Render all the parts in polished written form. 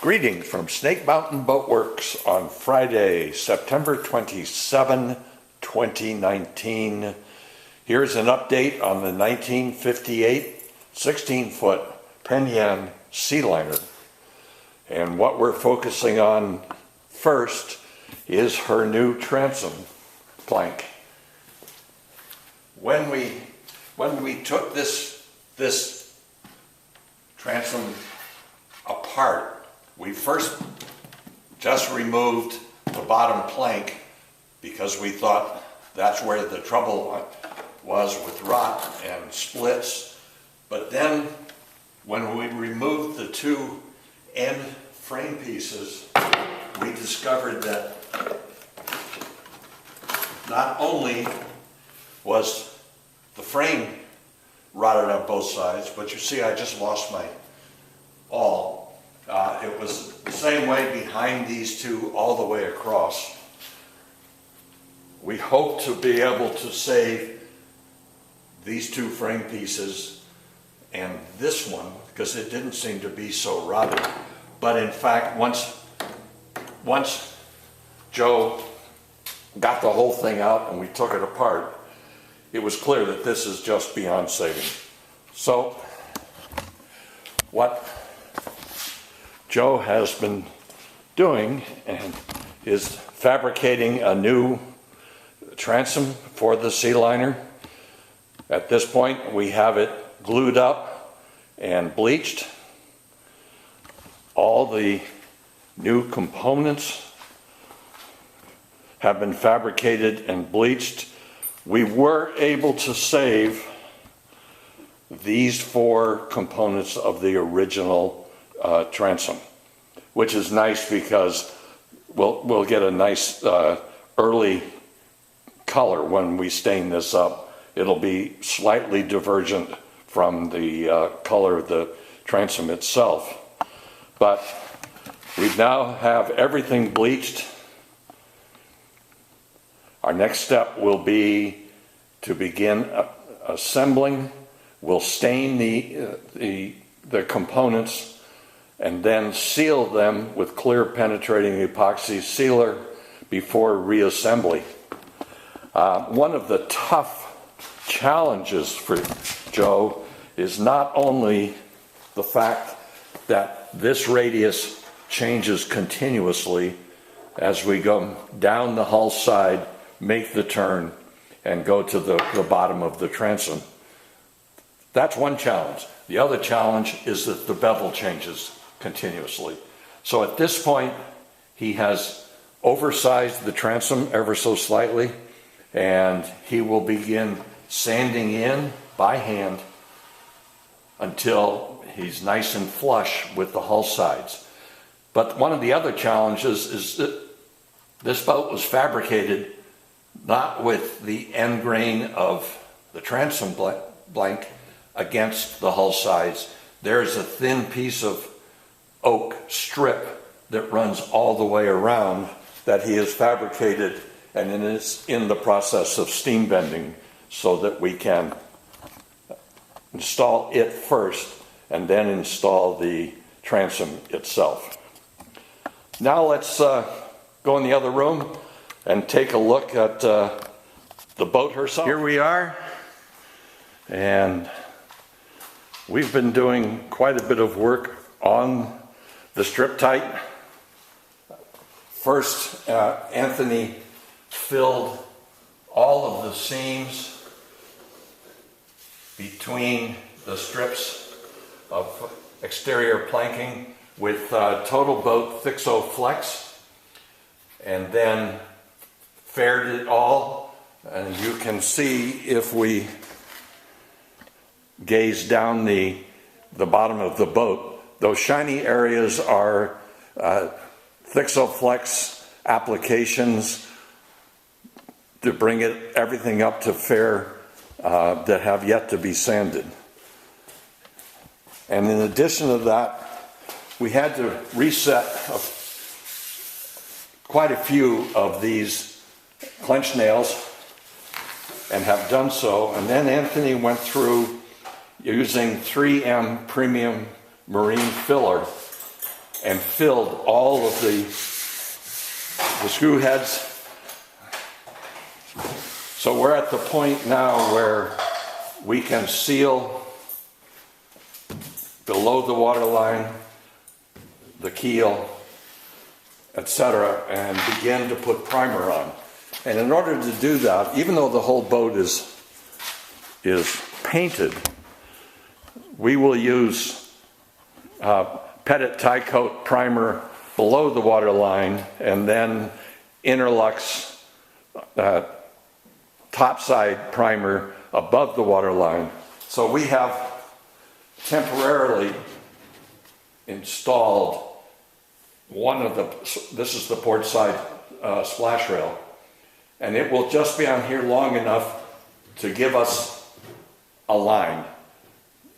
Greetings from Snake Mountain Boat Works on Friday, September 27, 2019. Here's an update on the 1958 16-foot Penn Yan Sealiner. And what we're focusing on first is her new transom plank. When we took this transom apart, we first just removed the bottom plank because we thought that's where the trouble was with rot and splits. But then when we removed the two end frame pieces, we discovered that not only was the frame rotted on both sides, but you see I just lost my awl. It was the same way behind these two all the way across. We hope to be able to save these two frame pieces and this one because it didn't seem to be so rotted. But in fact, once Joe got the whole thing out and we took it apart, it was clear that this is just beyond saving. So what Joe has been doing and is fabricating a new transom for the Sealiner. At this point, we have it glued up and bleached. All the new components have been fabricated and bleached. We were able to save these four components of the original transom, which is nice because we'll get a nice early color when we stain this up. It'll be slightly divergent from the color of the transom itself. But we now have everything bleached. Our next step will be to begin assembling. We'll stain the components and then seal them with clear penetrating epoxy sealer before reassembly. One of the tough challenges for Joe is not only the fact that this radius changes continuously as we go down the hull side, make the turn, and go to the bottom of the transom. That's one challenge. The other challenge is that the bevel changes continuously. So at this point, he has oversized the transom ever so slightly, and he will begin sanding in by hand until he's nice and flush with the hull sides. But one of the other challenges is that this boat was fabricated not with the end grain of the transom blank against the hull sides. There's a thin piece of oak strip that runs all the way around that he has fabricated and is in the process of steam bending so that we can install it first and then install the transom itself. Now let's go in the other room and take a look at the boat herself. Here we are, and we've been doing quite a bit of work on the strip tight. First, Anthony filled all of the seams between the strips of exterior planking with TotalBoat Thixo Flex, and then faired it all. And you can see if we gaze down the bottom of the boat, those shiny areas are Thixo Flex applications to bring everything up to fair that have yet to be sanded. And in addition to that, we had to reset quite a few of these clench nails and have done so. And then Anthony went through using 3M premium marine filler and filled all of the screw heads. So we're at the point now where we can seal below the waterline, the keel, etc., and begin to put primer on. And in order to do that, even though the whole boat is painted, we will use Pettit Tie Coat Primer below the waterline, and then Interlux topside primer above the waterline. So we have temporarily installed this is the port side splash rail, and it will just be on here long enough to give us a line.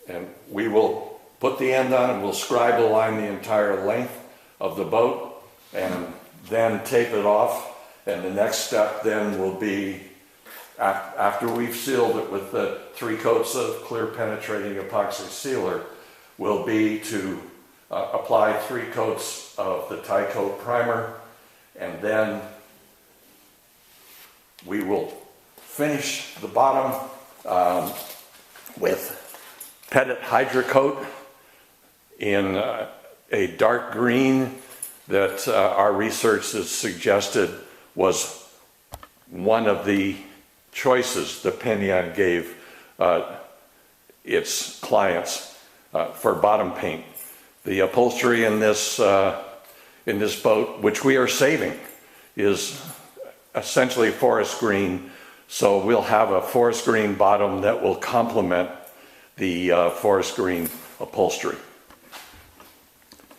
And we will put the end on and we'll scribe a line the entire length of the boat and then tape it off. And the next step then will be, after we've sealed it with the 3 coats of clear penetrating epoxy sealer, will be to apply 3 coats of the tie coat primer, and then we will finish the bottom with Pettit Hydrocoat in a dark green that our research has suggested was one of the choices that Penn Yan gave its clients for bottom paint. The upholstery in this boat, which we are saving, is essentially forest green. So we'll have a forest green bottom that will complement the forest green upholstery.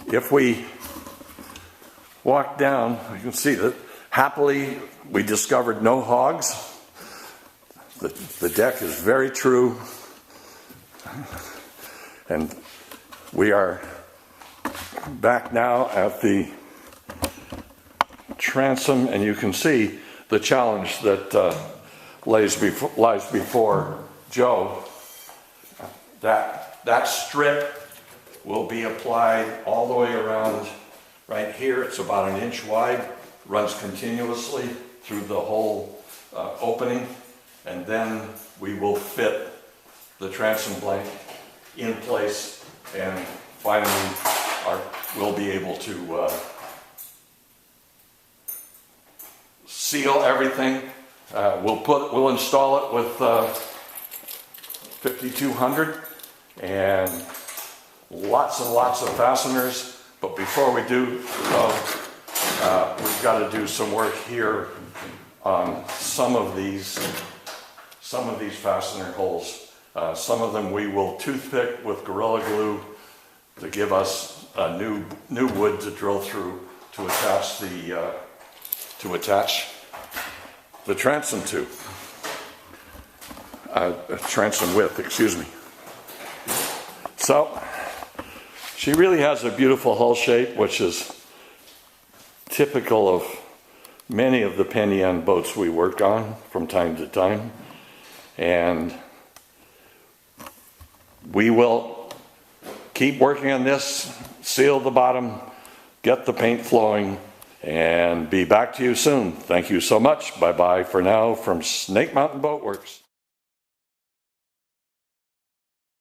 If we walk down, you can see that happily we discovered no hogs. The deck is very true, and we are back now at the transom, and you can see the challenge that lies before Joe. That strip will be applied all the way around right here. It's about 1 inch wide, runs continuously through the whole opening, and then we will fit the transom blank in place, and finally we'll be able to seal everything. We'll install it with 5200 and lots and lots of fasteners. But before we do, we've got to do some work here on some of these fastener holes. Some of them we will toothpick with Gorilla Glue to give us a new wood to drill through to attach the transom to. Transom width, excuse me. So she really has a beautiful hull shape, which is typical of many of the Penn Yan boats we work on from time to time. And we will keep working on this, seal the bottom, get the paint flowing, and be back to you soon. Thank you so much. Bye-bye for now from Snake Mountain Boat Works.